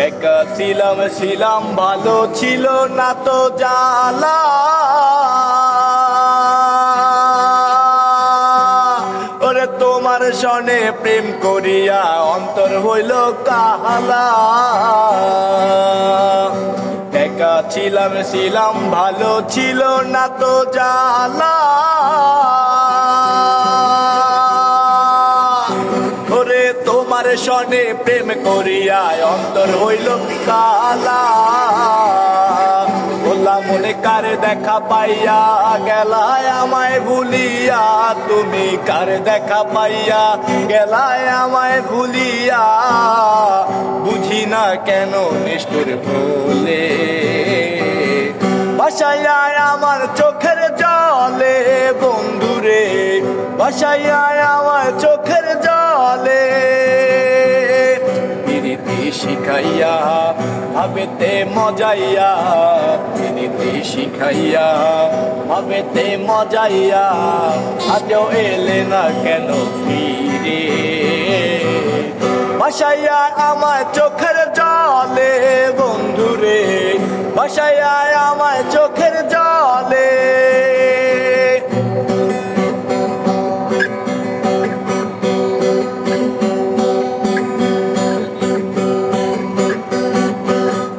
একা ছিলাম ছিলাম ভালো ছিল না তো জ্বালা। ওরে তোমার সনে প্রেম করিয়া অন্তর হইল কাহালা। একা ছিলাম ছিলাম ভালো ছিল না তো জ্বালা। ওরে তোমার সনে প্রেম করিয়া অন্তর হইল কালা। বললাম মনে কার দেখা পাইয়া গেলায় আমায় ভুলিয়া, তুমি কার দেখা পাইয়া গেলায় আমায় ভুলিয়া। বুঝি না কেন নিষ্ঠুর ভুলে ভাসাইয়া আমার চোখের জলে বন্ধুরে, ভাসাইয়া আমার চোখের জলে। প্রীতি শিখাইয়া ভাবেতে মজাইয়া, প্রীতি শিখাইয়া ভাবেতে মজাইয়া। আজও এলে না কেন ফিরে, ভাসাইয়া আমার চোখের জলে বন্ধুরে, ভাসাইয়া আমার চোখের জলে।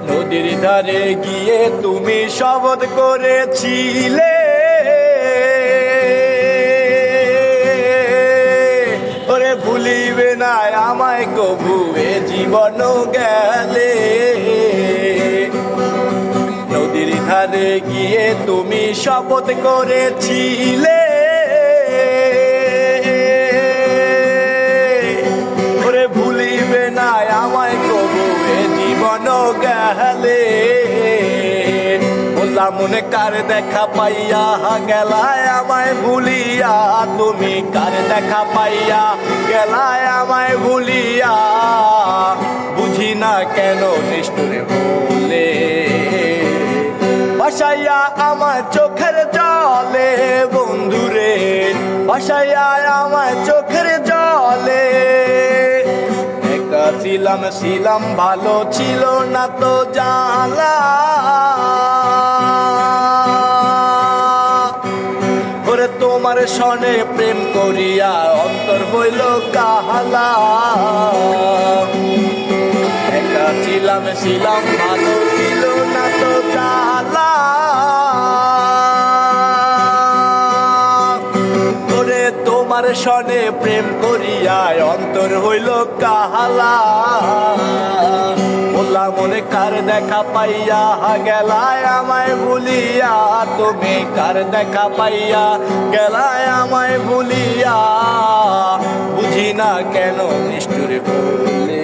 নদীর ধারে গিয়ে তুমি শপথ করেছিলে, ওরে ভুলিবে না আমায় কবু এ জীবন গেলে। নদীর ধারে গিয়ে তুমি শপথ করেছিলে, ওরে ভুলিবে না আমায় কবু এ জীবন গেলে। বললাম মনে কার দেখা পাইয়া গেলায় আমায় ভুলিয়া, তুমি কার দেখা পাইয়া গেলায় আমায় ভুলিয়া। বুঝি না কেন নিষ্ঠুরে ভুলে ভাসাইয়া আমার চোখের জলে বন্ধুরে, ভাসাইয়া আমার চোখের জলে। একা ছিলাম ছিলাম ভালো ছিল না তো জ্বালা। ওরে তোমার সনে প্রেম করিয়া অন্তর হইল কাহালা। একা ছিলাম ছিলাম ভালো ছিল না তো জ্বালা। ওরে তোমার সনে প্রেম করিয়া অন্তর হইল কাহালা। বললাম মনে কার দেখা পাইয়া গেলায় আমায় ভুলিয়া, তুমি কার দেখা পাইয়া গেলায় আমায় ভুলিয়া। বুঝি না কেন নিষ্ঠুর ভুলে